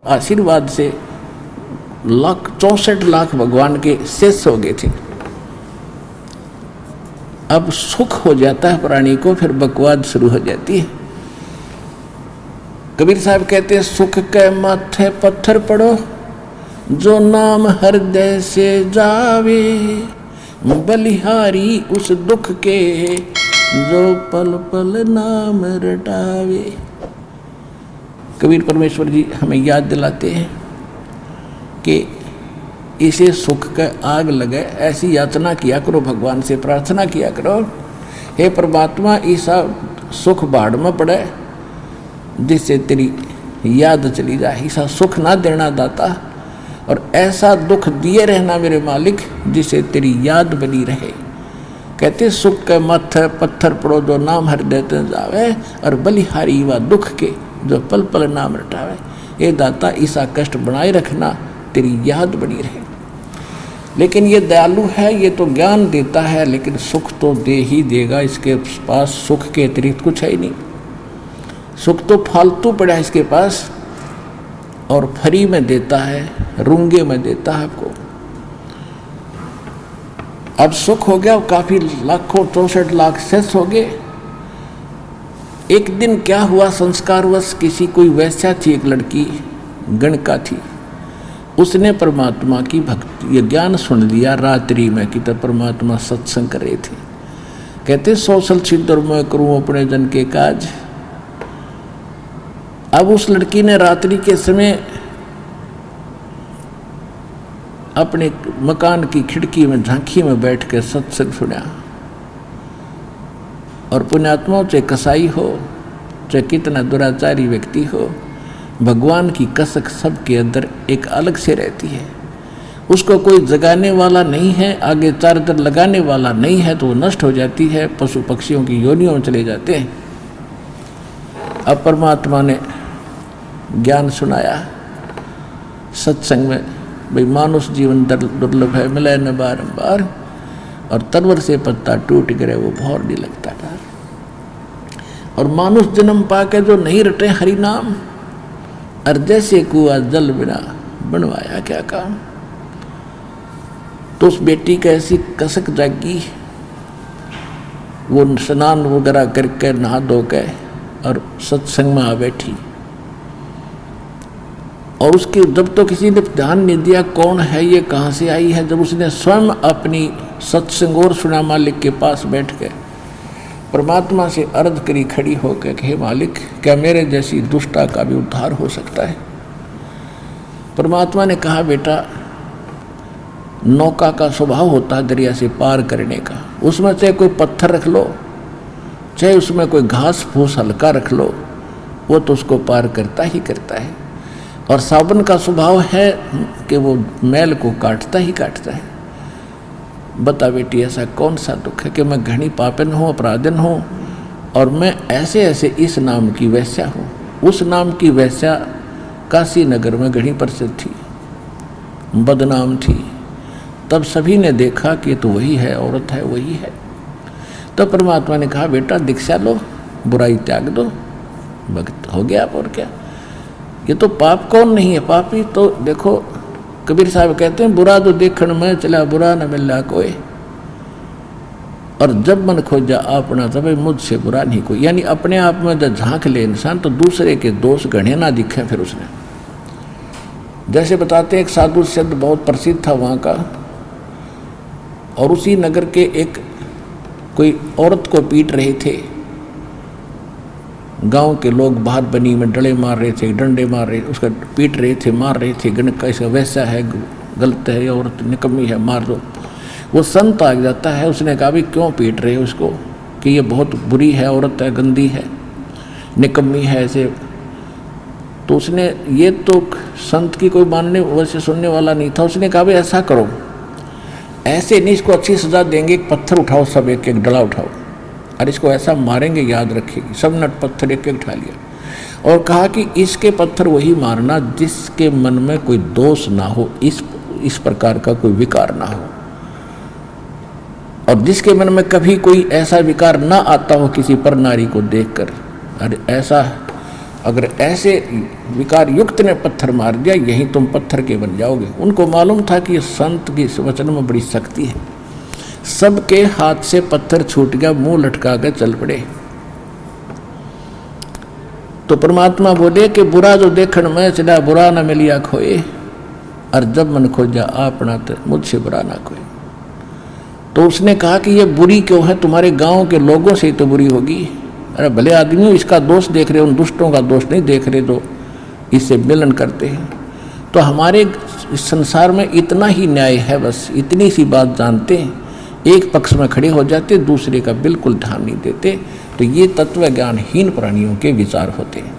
आशीर्वाद से 64 लाख भगवान के शेष हो गए थे। अब सुख हो जाता है प्राणी को, फिर बकवाद शुरू हो जाती है। कबीर साहब कहते हैं, सुख के माथे पत्थर पड़ो, जो नाम हृदय से जावे, बलिहारी उस दुख के, जो पल पल नाम रटावे। कबीर परमेश्वर जी हमें याद दिलाते हैं कि इसे सुख का आग लगे, ऐसी यातना किया करो, भगवान से प्रार्थना किया करो, हे परमात्मा ऐसा सुख बाढ़ में पड़े जिससे तेरी याद चली जाए, ऐसा सुख ना देना दाता, और ऐसा दुख दिए रहना मेरे मालिक जिससे तेरी याद बनी रहे। कहते सुख के माथे पत्थर पड़ो, जो नाम हृदय ते जावे, और बलिहारी व दुख के, जो पल पल नाम रटावे। ये दाता ऐसा कष्ट बनाए रखना, तेरी याद बनी रहे। लेकिन ये दयालु है, ये तो ज्ञान देता है, लेकिन सुख तो दे ही देगा। इसके पास सुख के अतिरिक्त कुछ है ही नहीं। सुख तो फालतू पड़ा है इसके पास, और फ्री में देता है, रूंगे में देता है आपको। अब सुख हो गया, काफी लाखों 64 लाख शेष हो गए। एक दिन क्या हुआ, संस्कारवश किसी कोई वैश्या थी, एक लड़की गणका थी, उसने परमात्मा की भक्ति, ये ज्ञान सुन लिया रात्रि में कि तब परमात्मा सत्संग कर रहे थे। कहते सोशल छिद्र में करूँ अपने जन के काज। अब उस लड़की ने रात्रि के समय अपने मकान की खिड़की में झांकी में बैठ कर सत्संग सुना। और पुण्यात्माओं, चाहे कसाई हो, चाहे कितना दुराचारी व्यक्ति हो, भगवान की कसक सबके अंदर एक अलग से रहती है। उसको कोई जगाने वाला नहीं है, आगे चार्जर लगाने वाला नहीं है, तो वो नष्ट हो जाती है, पशु पक्षियों की योनियों में चले जाते हैं। अब परमात्मा ने ज्ञान सुनाया सत्संग में, भाई मानुष जीवन दुर्लभ है, मिले न बारंबार, और तरवर से पत्ता टूट गिरे वो भौर नहीं लगता था। और मानुष जन्म पाके जो नहीं रटे हरि नाम, और जैसे कुआ जल बिना बनवाया क्या काम। तो उस बेटी का ऐसी कसक जागी, वो स्नान वगैरह करके नहा धो के और सत्संग में आ बैठी। और उसके जब तो किसी ने ध्यान नहीं दिया कौन है ये, कहाँ से आई है, जब उसने स्वयं अपनी सत्संग और सुना मालिक के पास बैठ के परमात्मा से अर्ज करी खड़ी होकर कि हे मालिक, क्या मेरे जैसी दुष्टा का भी उद्धार हो सकता है। परमात्मा ने कहा, बेटा नौका का स्वभाव होता है दरिया से पार करने का, उसमें चाहे कोई पत्थर रख लो, चाहे उसमें कोई घास फूस हल्का रख लो, वो तो उसको पार करता ही करता है। और साबुन का स्वभाव है कि वो मैल को काटता ही काटता है। बता बेटी, ऐसा कौन सा दुख है कि मैं घनी पापन हूँ, अपराधन हूँ, और मैं ऐसे ऐसे इस नाम की वैश्या हूँ। उस नाम की वैश्या काशी नगर में घनी प्रसिद्ध थी, बदनाम थी। तब सभी ने देखा कि तो वही है, औरत है, वही है। तब परमात्मा ने कहा, बेटा दीक्षा लो, बुराई त्याग दो, भक्त हो गया आप। और क्या, ये तो पाप कौन नहीं है, पापी तो देखो कबीर साहब कहते हैं, बुरा तो देखण में चला, बुरा न मिला कोई, और जब मन खोजा अपना तब मुझसे बुरा नहीं कोई। यानी अपने आप में जब झांक ले इंसान तो दूसरे के दोष गणे ना दिखे। फिर उसने जैसे बताते एक साधु शब्द बहुत प्रसिद्ध था वहाँ का, और उसी नगर के एक कोई औरत को पीट रहे थे। गांव के लोग बाहर बनी में डले मार रहे थे, डंडे मार रहे, उसका पीट रहे थे, मार रहे थे। गण कैसा वैसा है, गलत है, औरत निकम्मी है, मार दो। वो संत आ जाता है, उसने कहा, भाई क्यों पीट रहे हो इसको, कि ये बहुत बुरी है, औरत है, गंदी है, निकम्मी है, ऐसे। तो उसने, ये तो संत की कोई मानने वैसे सुनने वाला नहीं था। उसने कहा, भाई ऐसा करो, ऐसे नहीं, इसको अच्छी सजा देंगे, एक पत्थर उठाओ, सब एक एक डला उठाओ, और इसको ऐसा मारेंगे याद रखेगी। सब नट पत्थर एक एक उठा लिया, और कहा कि इसके पत्थर वही मारना जिसके मन में कोई दोष ना हो, इस प्रकार का कोई विकार ना हो, और जिसके मन में कभी कोई ऐसा विकार ना आता हो किसी पर नारी को देखकर। अरे ऐसा अगर ऐसे विकार युक्त ने पत्थर मार दिया, यहीं तुम पत्थर के बन जाओगे। उनको मालूम था कि संत की वचन में बड़ी शक्ति है। सबके हाथ से पत्थर छूट गया, मुंह लटका कर चल पड़े। तो परमात्मा बोले कि बुरा जो देखण में चला बुरा न मिलिया खोए, और जब मन खोजा अपना तो मुझसे बुरा ना कोई। तो उसने कहा कि ये बुरी क्यों है, तुम्हारे गांव के लोगों से ही तो बुरी होगी। अरे भले आदमियों, इसका दोष देख रहे, उन दुष्टों का दोष नहीं देख रहे जो इससे मिलन करते हैं। तो हमारे इस संसार में इतना ही न्याय है, बस इतनी सी बात जानते हैं, एक पक्ष में खड़े हो जाते, दूसरे का बिल्कुल ध्यान नहीं देते। तो ये तत्व ज्ञानहीन प्राणियों के विचार होते हैं।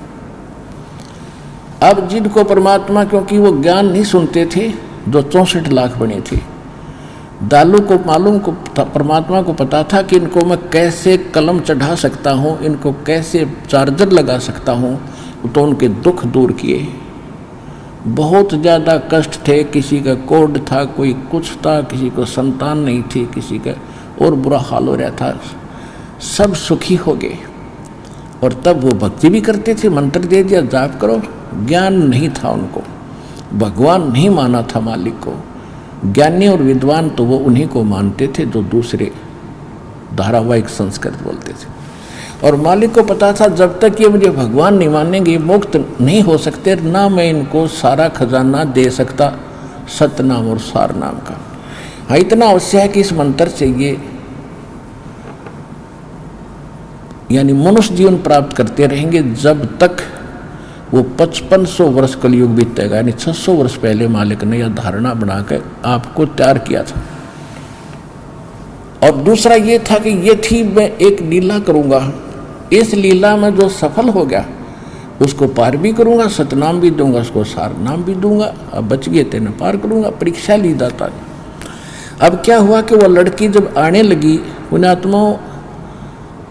अब जिनको परमात्मा, क्योंकि वो ज्ञान नहीं सुनते थे, जो 64 लाख बने थे, दालू को मालूम को परमात्मा को पता था कि इनको मैं कैसे कलम चढ़ा सकता हूँ, इनको कैसे चार्जर लगा सकता हूँ। तो उनके दुख दूर किए। बहुत ज़्यादा कष्ट थे, किसी का कोढ़ था, कोई कुछ था, किसी को संतान नहीं थी, किसी का और बुरा हाल हो रहा था, सब सुखी हो गए। और तब वो भक्ति भी करते थे, मंत्र दे दिया जाप करो। ज्ञान नहीं था उनको, भगवान नहीं माना था मालिक को। ज्ञानी और विद्वान तो वो उन्हीं को मानते थे जो दूसरे धारावाहिक संस्कृत बोलते थे। और मालिक को पता था जब तक ये मुझे भगवान नहीं मानेंगे, मुक्त नहीं हो सकते, ना मैं इनको सारा खजाना दे सकता सतनाम और सार नाम का। हाँ, इतना अवश्य है कि इस मंत्र से ये यानी मनुष्य जीवन प्राप्त करते रहेंगे जब तक वो 5500 वर्ष कलयुग बीतेगा। यानी 600 वर्ष पहले मालिक ने यह धारणा बनाकर आपको तैयार किया था। और दूसरा ये था कि ये थी मैं एक लीला करूंगा, इस लीला में जो सफल हो गया उसको पार भी करूंगा, सतनाम भी दूंगा, उसको सार नाम भी दूंगा। अब बच गए तेने पार करूंगा। परीक्षा ली जाता। अब क्या हुआ कि वह लड़की जब आने लगी, उन आत्माओं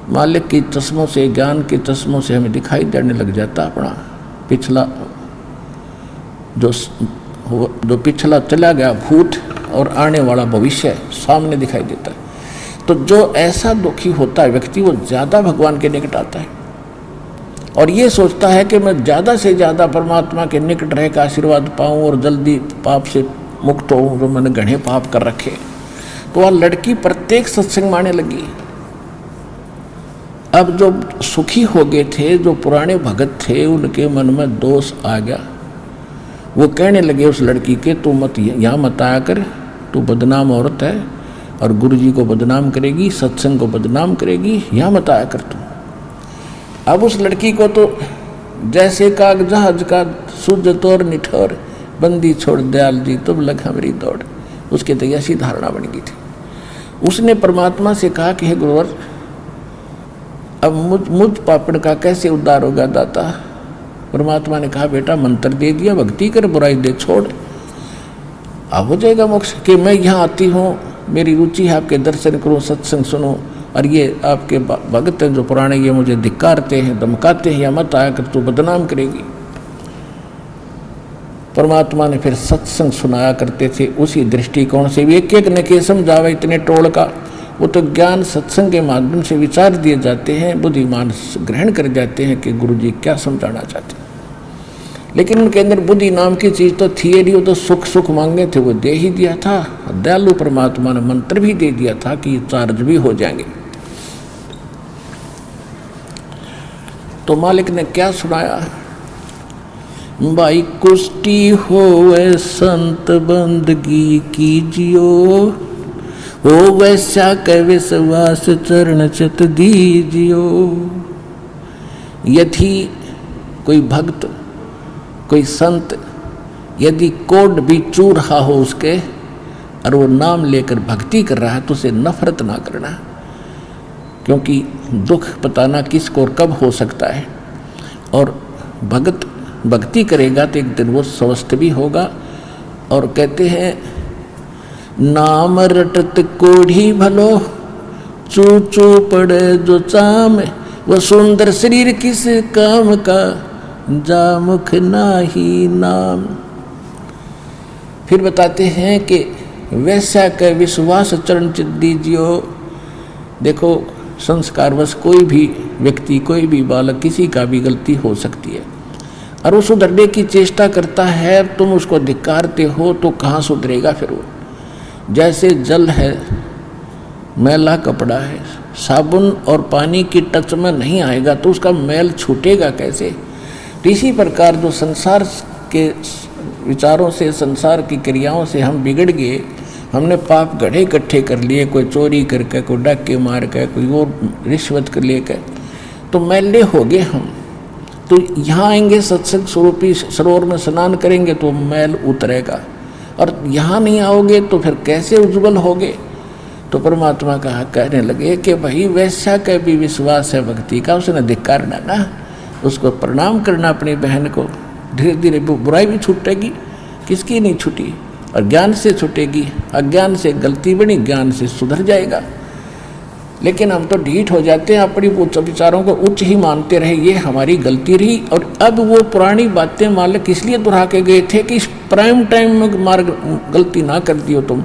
मालिक की चश्मों से, ज्ञान के चश्मों से हमें दिखाई देने लग जाता अपना पिछला जो पिछला चला गया भूत और आने वाला भविष्य सामने दिखाई देता है। तो जो ऐसा दुखी होता है व्यक्ति, वो ज़्यादा भगवान के निकट आता है और ये सोचता है कि मैं ज़्यादा से ज़्यादा परमात्मा के निकट रह कर आशीर्वाद पाऊँ और जल्दी पाप से मुक्त हो, जो मैंने घने पाप कर रखे। तो वह लड़की प्रत्येक सत्संग में आने लगी। अब जो सुखी हो गए थे, जो पुराने भगत थे, उनके मन में दोष आ गया। वो कहने लगे उस लड़की के, तू मत यहाँ मत आया कर, तू बदनाम औरत है और गुरु जी को बदनाम करेगी, सत्संग को बदनाम करेगी, यहाँ मत आया कर तू। अब उस लड़की को तो जैसे काग जहाज का सूझत और निठौर, बंदी छोड़ दयाल जी तुम लगा मेरी दौड़, उसके तो ऐसी धारणा बन गई थी। उसने परमात्मा से कहा कि हे गुरुवर, अब मुझ पापड़ का कैसे उद्धार होगा दाता। परमात्मा ने कहा बेटा मंत्र दे दिया, भक्ति कर, बुराई दे छोड़, अब हो जाएगा मोक्ष। कि मैं यहाँ आती हूँ, मेरी रुचि है आपके दर्शन करूँ, सत्संग सुनो, और ये आपके भगत हैं जो पुराने, ये मुझे धिक्कारते हैं, धमकाते हैं, या मत आया कर, तू बदनाम करेगी। परमात्मा ने फिर सत्संग सुनाया करते थे, उसी दृष्टिकोण से भी एक एक ने के समझावा इतने टोल का। वो तो ज्ञान सत्संग के माध्यम से विचार दिए जाते हैं, बुद्धिमान ग्रहण कर जाते हैं कि गुरु जी क्या समझाना चाहते हैं। लेकिन उनके अंदर बुद्धि नाम की चीज़ तो थी नहीं, वो तो सुख सुख मांगे थे, वो दे ही दिया था। दयालु परमात्मा ने मंत्र भी दे दिया था कि चार्ज भी हो जाएंगे। तो मालिक ने क्या सुनाया, भाई कुष्टी होवे संत बंदगी कीजियो, हो वैसा के विश्वास चरण चित दीजियो। यदि कोई भक्त, कोई संत यदि कोड भी चू रहा हो उसके और वो नाम लेकर भक्ति कर रहा है, तो उसे नफरत ना करना, क्योंकि दुख पता ना किसको और कब हो सकता है। और भगत भक्ति करेगा तो एक दिन वो स्वस्थ भी होगा। और कहते हैं नाम रटत कोढ़ी भलो, चू चू पड़े जो चाम, वो सुंदर शरीर किस काम का, जा मुख नाही नाम। फिर बताते हैं कि वैसा के विश्वास चरण चित दीजियो। देखो संस्कारवश कोई भी व्यक्ति, कोई भी बालक, किसी का भी गलती हो सकती है। और वो सुधरने की चेष्टा करता है, तुम उसको धिक्कारते हो तो कहाँ सुधरेगा फिर वो। जैसे जल है, मैला कपड़ा है, साबुन और पानी की टच में नहीं आएगा तो उसका मैल छूटेगा कैसे। तो इसी प्रकार जो संसार के विचारों से, संसार की क्रियाओं से हम बिगड़ गए, हमने पाप गढ़े इकट्ठे कर लिए, कोई चोरी करके, कोई डाके मार के, कोई और रिश्वत कर लेकर, तो मैले हो गए हम। तो यहाँ आएंगे सत्संग स्वरूपी सरोवर में स्नान करेंगे तो मैल उतरेगा, और यहाँ नहीं आओगे तो फिर कैसे उज्जवल होगे। तो परमात्मा कहा कहने लगे कि भाई वैसा का भी विश्वास है भक्ति का, उसने धिक्कार डाला, उसको प्रणाम करना अपनी बहन को। धीरे धीरे बुराई भी छूटेगी, किसकी नहीं छूटी, और ज्ञान से छूटेगी। अज्ञान से गलती बनी, ज्ञान से सुधर जाएगा। लेकिन हम तो ढीठ हो जाते हैं, अपनी उच्च विचारों को उच्च ही मानते रहे, ये हमारी गलती रही। और अब वो पुरानी बातें मालिक इसलिए दोहरा के गए थे कि इस प्राइम टाइम में मार्ग गलती ना कर दियो तुम,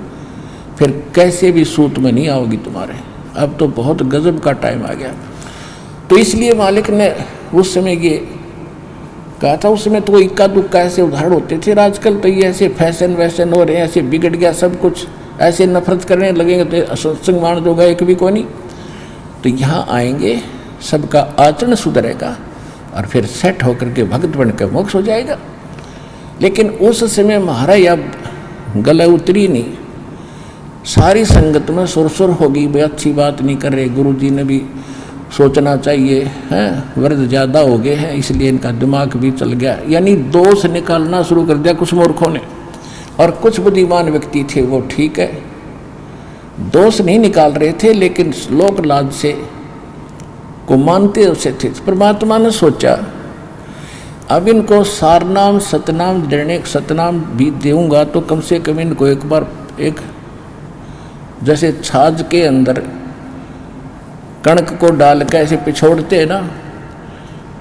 फिर कैसे भी सूत में नहीं आओगी तुम्हारे। अब तो बहुत गजब का टाइम आ गया। तो इसलिए मालिक ने उस समय ये कहा था। उस समय तो इक्का दुक्का ऐसे उदाहरण होते थे, आजकल तो ये ऐसे फैशन वैशन हो रहे हैं, ऐसे बिगड़ गया सब कुछ, ऐसे नफरत करने लगेंगे तो सत्संग मान जोगा एक भी कोई नहीं। तो यहाँ आएंगे, सबका आचरण सुधरेगा और फिर सेट होकर के भक्त बन के मोक्ष हो जाएगा। लेकिन उस समय महाराज अब गले उतरी नहीं, सारी संगत में सुरसुर होगी, भाई अच्छी बात नहीं कर रहे, गुरु जी ने भी सोचना चाहिए, हैं वर्द ज़्यादा हो गए हैं, इसलिए इनका दिमाग भी चल गया। यानी दोष निकालना शुरू कर दिया कुछ मूर्खों ने, और कुछ बुद्धिमान व्यक्ति थे वो ठीक है दोष नहीं निकाल रहे थे, लेकिन लोक लाज से को मानते उसे थे। परमात्मा ने सोचा अब इनको सारनाम सतनाम देने, सतनाम भी दूंगा तो कम से कम इनको एक बार, एक जैसे छाछ के अंदर कणक को डाल के ऐसे पिछोड़ते हैं ना,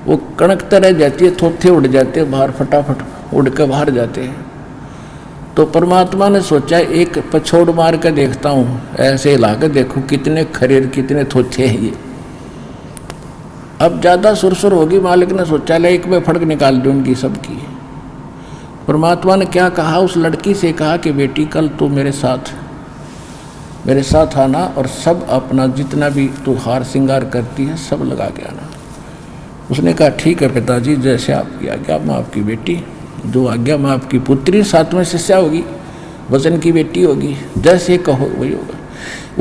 वो कणक तरह जाती है, थोथे उड़ जाते हैं बाहर, फटाफट उड़ के बाहर जाते हैं। तो परमात्मा ने सोचा एक पछोड़ मार कर देखता हूँ, ऐसे हिला कर देखो कितने खरीर कितने थोथे हैं ये। अब ज़्यादा सुरसुर होगी, मालिक ने सोचा ले एक में फड़क निकाल दूँ उनकी सबकी। परमात्मा ने क्या कहा, उस लड़की से कहा कि बेटी कल तू मेरे साथ आना और सब अपना जितना भी तू हार श्रृंगार करती है सब लगा के आना। उसने कहा ठीक है पिताजी, जैसे आपकी आज्ञा, मैं आपकी बेटी, जो आज्ञा मैं आपकी पुत्री, 7वें शिष्या होगी, वचन की बेटी होगी, जैसे कहो वही होगा।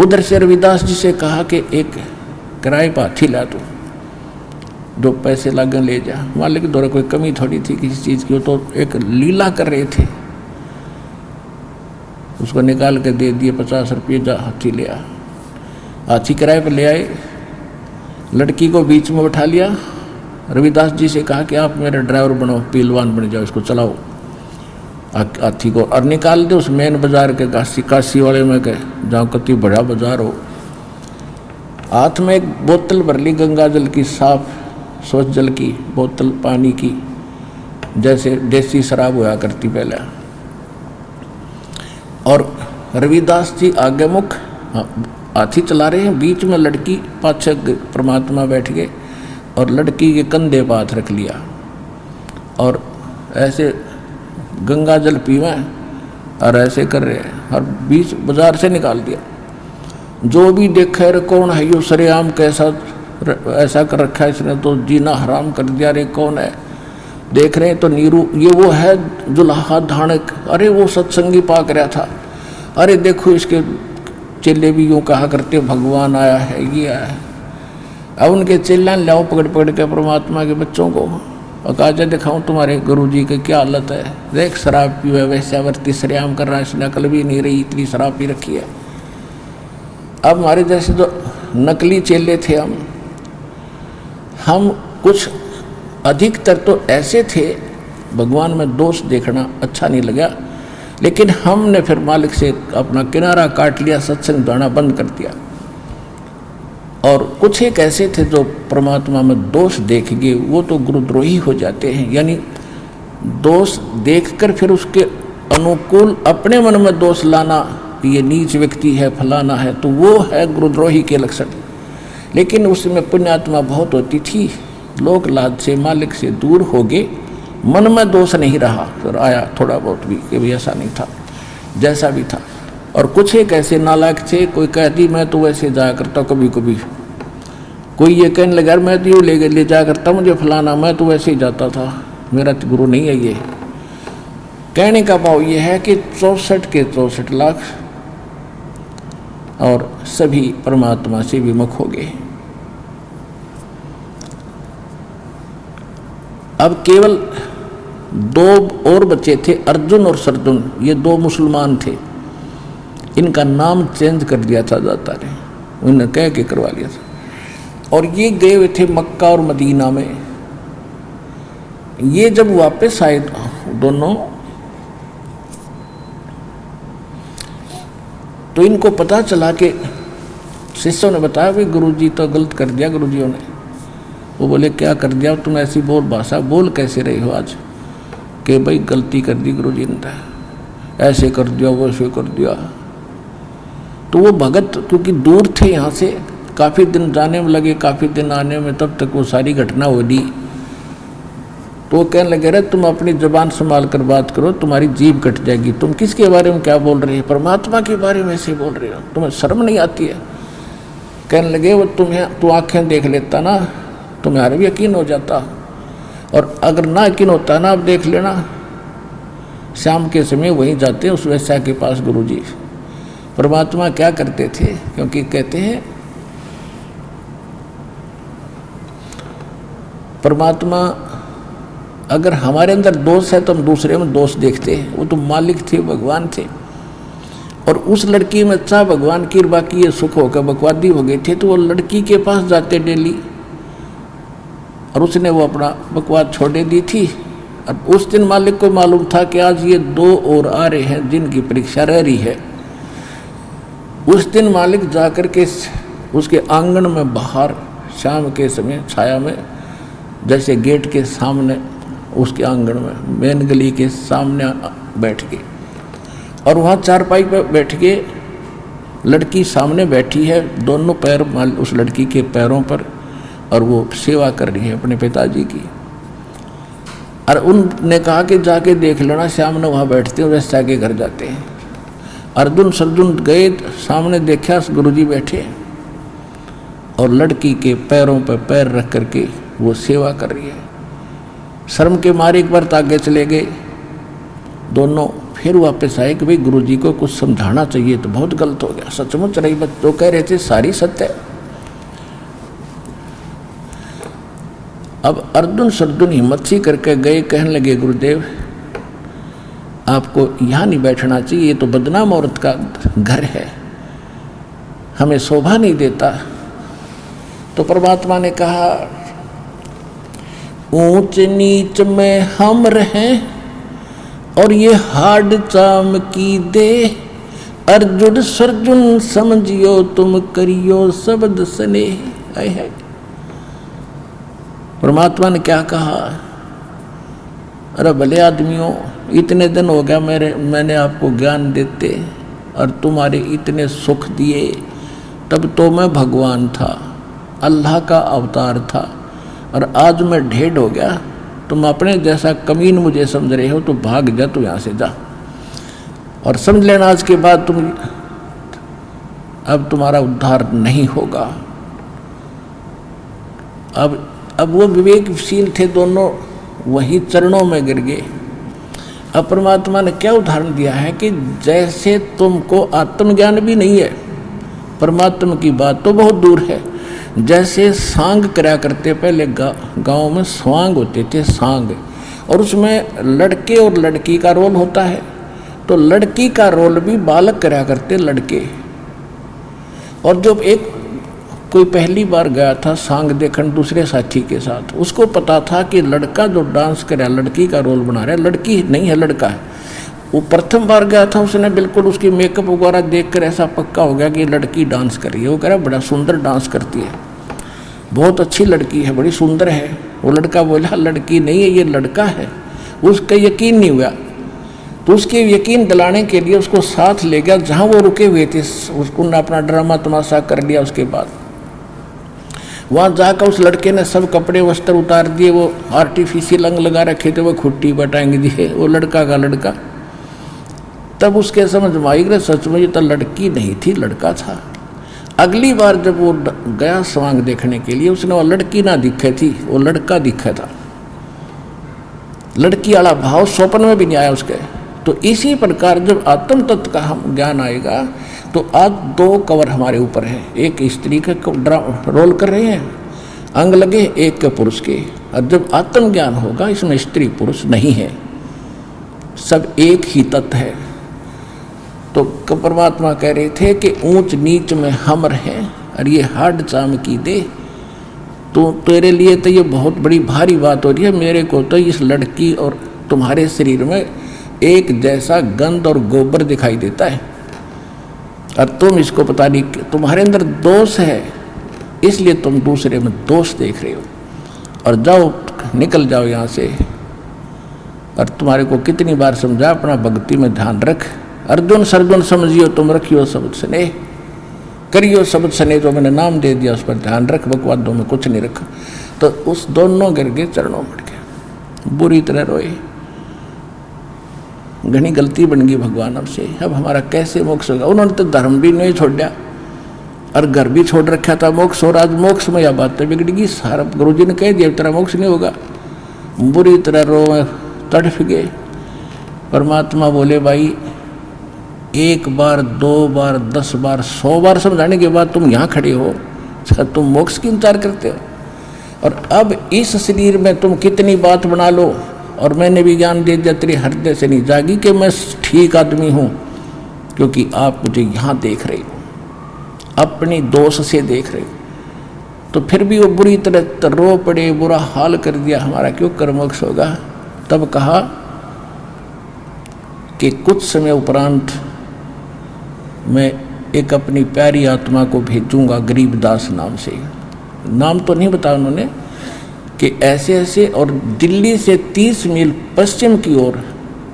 उधर से रविदास जी से कहा कि एक किराए पर हाथी ला दो, जो पैसे लागन ले जा। मालिक के द्वारा कोई कमी थोड़ी थी किसी चीज़ की, वो तो एक लीला कर रहे थे, उसको निकाल के दे दिए 50 रुपये, जा हाथी ले आ। हाथी किराए पर ले आए, लड़की को बीच में बैठा लिया, रविदास जी से कहा कि आप मेरा ड्राइवर बनो, पहलवान बन जाओ, इसको चलाओ हाथी को, और निकाल दो उस मेन बाजार के काशी वाले में के, जहाँ कति बड़ा बाजार हो। हाथ में एक बोतल भर ली गंगा जल की, साफ स्वच्छ जल की बोतल, पानी की, जैसे देसी शराब हुआ करती पहले। और रविदास जी आगे मुख हाथी चला रहे हैं, बीच में लड़की पाछे परमात्मा बैठ गए और लड़की के कंधे पर हाथ रख लिया और ऐसे गंगा जल पीवा और ऐसे कर रहे हैं, और बीच बाजार से निकाल दिया। जो भी देखे रे कौन है यो, सरेआम कैसा ऐसा कर रखा है इसने, तो जीना हराम कर दिया, रे कौन है। देख रहे हैं तो नीरू, ये वो है जुलाहा धानक, अरे वो सत्संगी पाक रहा था, अरे देखो इसके चेले भी यूँ कहा करते भगवान आया है, ये आया है। अब उनके चेला लाओ पकड़ पकड़ के परमात्मा के बच्चों को, और कहा जा दिखाऊँ तुम्हारे गुरु जी की क्या हालत है, देख शराब पी है, वैश्यावर्ती सरेआम कर रहा है, इसने अकल भी नहीं रही, इतनी शराब पी रखी है। अब हमारे जैसे जो नकली चेले थे हम कुछ अधिकतर तो ऐसे थे, भगवान में दोष देखना अच्छा नहीं लगा, लेकिन हमने फिर मालिक से अपना किनारा काट लिया, सत्संग जाना बंद कर दिया। और कुछ एक ऐसे थे जो परमात्मा में दोष देख गए, वो तो गुरुद्रोही हो जाते हैं। यानी दोष देखकर फिर उसके अनुकूल अपने मन में दोष लाना, ये नीच व्यक्ति है, फलाना है, तो वो है गुरुद्रोही के लक्षण। लेकिन उसमें पुण्यात्मा बहुत होती थी, लोक लाज से मालिक से दूर हो गए, मन में दोष नहीं रहा, फिर आया थोड़ा बहुत भी कि भाई ऐसा नहीं था, जैसा भी था। और कुछ एक ऐसे नालायक थे, कोई कहती मैं तो वैसे जाया करता कभी कभी, कोई ये कहने लगा मैं तो यूँ ले जाया करता, मुझे फलाना, मैं तो वैसे ही जाता था, मेरा तो गुरु नहीं है ये। कहने का भाव ये है कि 64 के 64 लाख और सभी परमात्मा से विमुख हो गए। अब केवल 2 और बचे थे, अर्जुन और सरजुन, ये 2 मुसलमान थे। इनका नाम चेंज कर दिया था दाता ने, उन्होंने कह के करवा लिया था। और ये गए हुए थे मक्का और मदीना में। ये जब वापस आए दोनों, तो इनको पता चला कि शिष्यों ने बताया भाई गुरुजी तो गलत कर दिया गुरुजियों ने। वो बोले क्या कर दिया, तुम ऐसी भाषा बोल कैसे रहे हो आज, कि भाई गलती कर दी गुरुजी ने, ऐसे कर दिया वैसे कर दिया। तो वो भगत क्योंकि दूर थे यहाँ से, काफ़ी दिन जाने में लगे, काफ़ी दिन आने में, तब तक वो सारी घटना हो दी। तो वो कहने लगे रे तुम अपनी ज़बान संभाल कर बात करो, तुम्हारी जीभ कट जाएगी, तुम किसके बारे में क्या बोल रहे हो, परमात्मा के बारे में ऐसे बोल रहे हो, तुम्हें शर्म नहीं आती है। कहने लगे वो तू आँखें देख लेता ना, तुम्हारा भी यकीन हो जाता, और अगर ना यकीन होता ना, अब देख लेना शाम के समय वहीं जाते उस वैश्या के पास गुरुजी। परमात्मा क्या करते थे, क्योंकि कहते हैं परमात्मा अगर हमारे अंदर दोष है तो हम दूसरे में दोष देखते हैं। वो तो मालिक थे, भगवान थे, और उस लड़की में चाह भगवान की, बाकी ये सुख होकर बकवादी हो गए थे, तो वो लड़की के पास जाते डेली, और उसने वो अपना बकवाद छोड़े दी थी। अब उस दिन मालिक को मालूम था कि आज ये 2 और आ रहे हैं जिनकी परीक्षा रह रही है। उस दिन मालिक जाकर के उसके आंगन में बाहर शाम के समय छाया में, जैसे गेट के सामने उसके आंगन में मेन गली के सामने बैठ गए, और वहाँ चारपाई पर बैठ के लड़की सामने बैठी है, दोनों पैर उस लड़की के पैरों पर, और वो सेवा कर रही है अपने पिताजी की। और उनने कहा कि जाके देख लेना, श्याम ने वहाँ बैठते हैं, वैसे जाके घर जाते हैं। अर्जुन सरजुन गए, सामने देखा गुरुजी बैठे और लड़की के पैरों पर पैर रख करके वो सेवा कर रही है। शर्म के मारे एक बार आगे चले गए दोनों, फिर वापस आए कि भाई गुरुजी को कुछ समझाना चाहिए, तो बहुत गलत हो गया, सचमुच रही बात जो कह रहे थे सारी सत्य है। अब अर्जुन सरजुन हिम्मत सी करके गए, कहने लगे गुरुदेव आपको यहाँ नहीं बैठना चाहिए, ये तो बदनाम औरत का घर है, हमें शोभा नहीं देता। तो परमात्मा ने कहा ऊंच नीच में हम रहें और ये हाड चाम की दे, अर्जुन सरजुन समझियो तुम करियो शब्द सने। आए है परमात्मा ने क्या कहा, अरे भले आदमियों, इतने दिन हो गया मैंने आपको ज्ञान देते और तुम्हारे इतने सुख दिए, तब तो मैं भगवान था, अल्लाह का अवतार था, और आज मैं ढेढ़ हो गया, तुम अपने जैसा कमीन मुझे समझ रहे हो तो भाग जा, तू यहाँ से जा, और समझ लेना आज के बाद अब तुम्हारा उद्धार नहीं होगा। अब वो विवेकशील थे दोनों, वही चरणों में गिर गए। अब परमात्मा ने क्या उदाहरण दिया है कि जैसे तुमको आत्मज्ञान भी नहीं है, परमात्मा की बात तो बहुत दूर है, जैसे सांग करा करते, पहले गाँव में स्वांग होते थे, सांग, और उसमें लड़के और लड़की का रोल होता है, तो लड़की का रोल भी बालक करा करते लड़के। और जब एक कोई पहली बार गया था सांग देखने दूसरे साथी के साथ, उसको पता था कि लड़का जो डांस कर रहा है लड़की का रोल बना रहा है, लड़की नहीं है लड़का है। वो प्रथम बार गया था, उसने बिल्कुल उसकी मेकअप वगैरह देखकर ऐसा पक्का हो गया कि लड़की डांस कर रही है। वो कह रहा बड़ा सुंदर डांस करती है, बहुत अच्छी लड़की है, बड़ी सुंदर है। वो लड़का बोला लड़की नहीं है, ये लड़का है। उसका यकीन नहीं हुआ, तो उसके यकीन दिलाने के लिए उसको साथ ले गया जहाँ वो रुके हुए थे, उसको अपना ड्रामा तमाशा कर लिया। उसके बाद वहाँ जाकर उस लड़के ने सब कपड़े वस्त्र उतार दिए, वो आर्टिफिशियल अंग लगा रखे थे, वो खुट्टी बटाएंगे दिए, वो लड़का का लड़का। तब उसके समझ में आई कि सच में ये तो लड़की नहीं थी, लड़का था। अगली बार जब वो गया स्वांग देखने के लिए, उसने वो लड़की ना दिखे थी, वो लड़का दिखा था। लड़की वाला भाव स्वप्न में भी नहीं आया उसके। तो इसी प्रकार जब आत्म तत्व का हम ज्ञान आएगा तो आज दो कवर हमारे ऊपर है, एक स्त्री का रोल कर रहे हैं अंग लगे, एक के पुरुष के। और जब आत्मज्ञान होगा इसमें स्त्री पुरुष नहीं है, सब एक ही तत्व है। तो परमात्मा कह रहे थे कि ऊंच नीच में हम रहें और ये हाड चाम की दे, तो तेरे लिए तो ये बहुत बड़ी भारी बात हो रही है। मेरे को तो इस लड़की और तुम्हारे शरीर में एक जैसा गंध और गोबर दिखाई देता है, और तुम इसको पता नहीं, तुम्हारे अंदर दोष है इसलिए तुम दूसरे में दोष देख रहे हो। और जाओ निकल जाओ यहाँ से। और तुम्हारे को कितनी बार समझा, अपना भक्ति में ध्यान रख। अर्जुन सर्जुन समझियो तुम रखियो शब्द स्नेह, करियो शब्द स्नेह, जो मैंने नाम दे दिया उस पर ध्यान रख, बकवादों में कुछ नहीं रखा। तो उस दोनों गिर गए चरणों में के, बुरी तरह रोए। घनी गलती बन गई भगवान हमसे, अब हमारा कैसे मोक्ष होगा। उन्होंने तो धर्म भी नहीं छोड़ा और घर भी छोड़ रखा था मोक्ष, और आज मोक्ष में यह बातें बिगड़ गई। सारा गुरु जी ने कह दिया तेरा मोक्ष नहीं होगा। बुरी तरह रो तड़फ गए। परमात्मा बोले भाई एक बार, दो बार, 10 बार, 100 बार समझाने के बाद तुम यहाँ खड़े हो, तुम मोक्ष की इंतजार करते हो। और अब इस शरीर में तुम कितनी बात बना लो, और मैंने भी ज्ञान दे दिया, तेरे हृदय से नहीं जागी कि मैं ठीक आदमी हूँ, क्योंकि आप मुझे यहाँ देख रहे हो, अपनी दोष से देख रहे हो। तो फिर भी वो बुरी तरह रो पड़े, बुरा हाल कर दिया, हमारा क्यों कर्मोक्ष होगा। तब कहा कि कुछ समय उपरांत मैं एक अपनी प्यारी आत्मा को भेजूंगा गरीबदास नाम से, नाम तो नहीं बताया उन्होंने, कि ऐसे ऐसे, और दिल्ली से 30 मील पश्चिम की ओर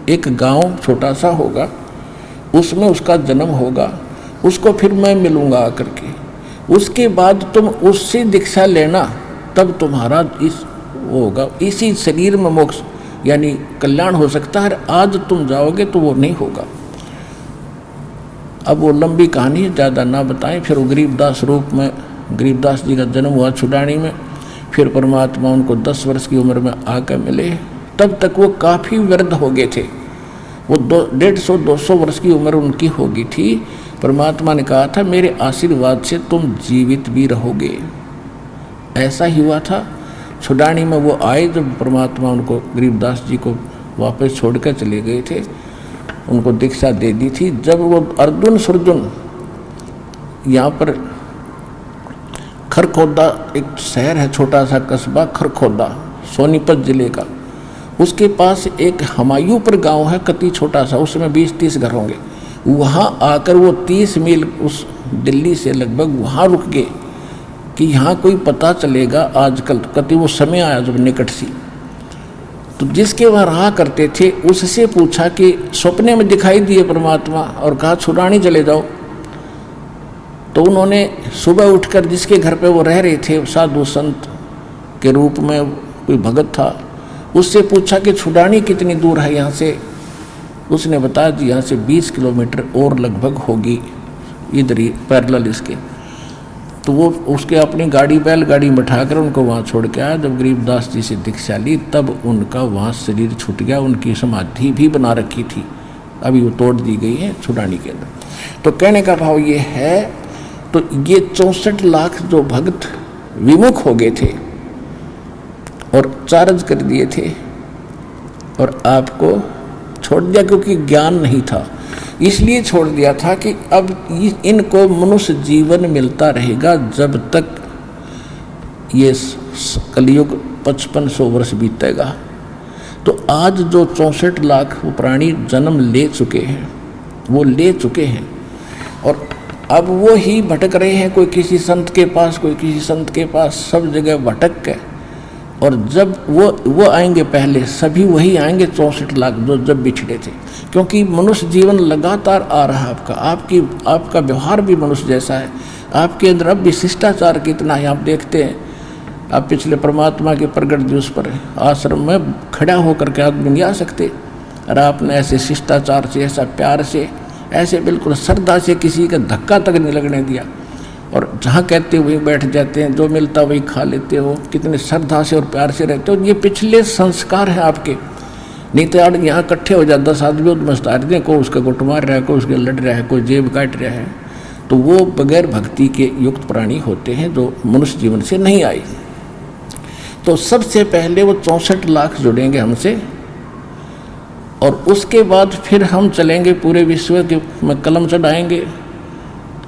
एक गांव छोटा सा होगा, उसमें उसका जन्म होगा, उसको फिर मैं मिलूंगा आकर के। उसके बाद तुम उससे दीक्षा लेना, तब तुम्हारा इस वो होगा, इसी शरीर में मोक्ष यानी कल्याण हो सकता है। आज तुम जाओगे तो वो नहीं होगा। अब वो लंबी कहानी है, ज़्यादा ना बताएं। फिर वो गरीबदास रूप में, गरीबदास जी का जन्म हुआ छुड़ानी में। फिर परमात्मा उनको 10 वर्ष की उम्र में आकर मिले। तब तक वो काफ़ी वृद्ध हो गए थे, वो 150-200 वर्ष की उम्र उनकी हो गई थी। परमात्मा ने कहा था मेरे आशीर्वाद से तुम जीवित भी रहोगे। ऐसा ही हुआ था। छुड़ानी में वो आए जब परमात्मा उनको, गरीबदास जी को वापस छोड़कर चले गए थे, उनको दीक्षा दे दी थी। जब वो अर्जुन सुरजुन यहाँ पर खरखोदा, एक शहर है छोटा सा कस्बा खरखोदा, सोनीपत जिले का, उसके पास एक हमायूंपुर गांव है, कति छोटा सा, उसमें 20-30 घर होंगे। वहाँ आकर वो 30 मील उस दिल्ली से लगभग वहाँ रुक गए कि यहाँ कोई पता चलेगा आजकल। कति वो समय आया जब निकट सी, तो जिसके वहाँ रहा करते थे उससे पूछा कि सपने में दिखाई दिए परमात्मा, और कहा छुड़ानी चले जाओ। तो उन्होंने सुबह उठकर जिसके घर पे वो रह रहे थे, साधु संत के रूप में कोई भगत था, उससे पूछा कि छुड़ानी कितनी दूर है यहाँ से। उसने बताया जी यहाँ से 20 किलोमीटर और लगभग होगी, इधर ही पैरेलल इसके। तो वो उसके अपनी गाड़ी, बैलगाड़ी में बैठाकर उनको वहाँ छोड़ के आया। जब गरीबदास जी से दीक्षा ली तब उनका वहाँ शरीर छूट गया। उनकी समाधि भी बना रखी थी, अभी वो तोड़ दी गई है छुड़ानी के अंदर। तो कहने का भाव ये है, तो ये 64 लाख जो भक्त विमुख हो गए थे और चार्ज कर दिए थे और आपको छोड़ दिया, क्योंकि ज्ञान नहीं था, इसलिए छोड़ दिया था कि अब इनको मनुष्य जीवन मिलता रहेगा जब तक ये कलयुग 5500 वर्ष बीतेगा। तो आज जो 64 लाख प्राणी जन्म ले चुके हैं, वो ले चुके हैं, और अब वो ही भटक रहे हैं, कोई किसी संत के पास, कोई किसी संत के पास, सब जगह भटक के। और जब वो आएंगे, पहले सभी वही आएंगे 64 लाख जो जब बिछड़े थे, क्योंकि मनुष्य जीवन लगातार आ रहा है आपका व्यवहार भी मनुष्य जैसा है। आपके अंदर अब भी शिष्टाचार कितना है आप देखते हैं। आप पिछले परमात्मा के प्रगट दिवस पर आश्रम में खड़ा होकर के आदमी नहीं आ सकते, और आपने ऐसे शिष्टाचार से, ऐसा प्यार से, ऐसे बिल्कुल श्रद्धा से किसी का धक्का तक नहीं लगने दिया, और जहाँ कहते वहीं बैठ जाते हैं, जो मिलता वही खा लेते हो, कितने श्रद्धा से और प्यार से रहते हो। ये पिछले संस्कार हैं आपके। नहीं तो यार यहाँ इकट्ठे हो जाता 10 आदमी उस्ताद दें, कोई उसका गुट मार रहा है, कोई उसके लड़ रहा है, कोई जेब काट रहा है, तो वो बगैर भक्ति के युक्त प्राणी होते हैं जो मनुष्य जीवन से नहीं आए। तो सबसे पहले वो 64 लाख जुड़ेंगे हमसे, और उसके बाद फिर हम चलेंगे पूरे विश्व के में कलम चढ़ाएंगे,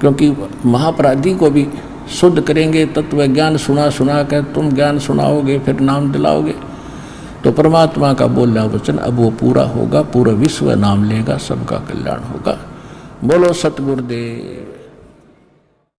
क्योंकि महापराधी को भी शुद्ध करेंगे, तत्व ज्ञान सुना कर तुम ज्ञान सुनाओगे, फिर नाम दिलाओगे, तो परमात्मा का बोला वचन अब वो पूरा होगा, पूरा विश्व नाम लेगा, सबका कल्याण होगा। बोलो सतगुरुदेव।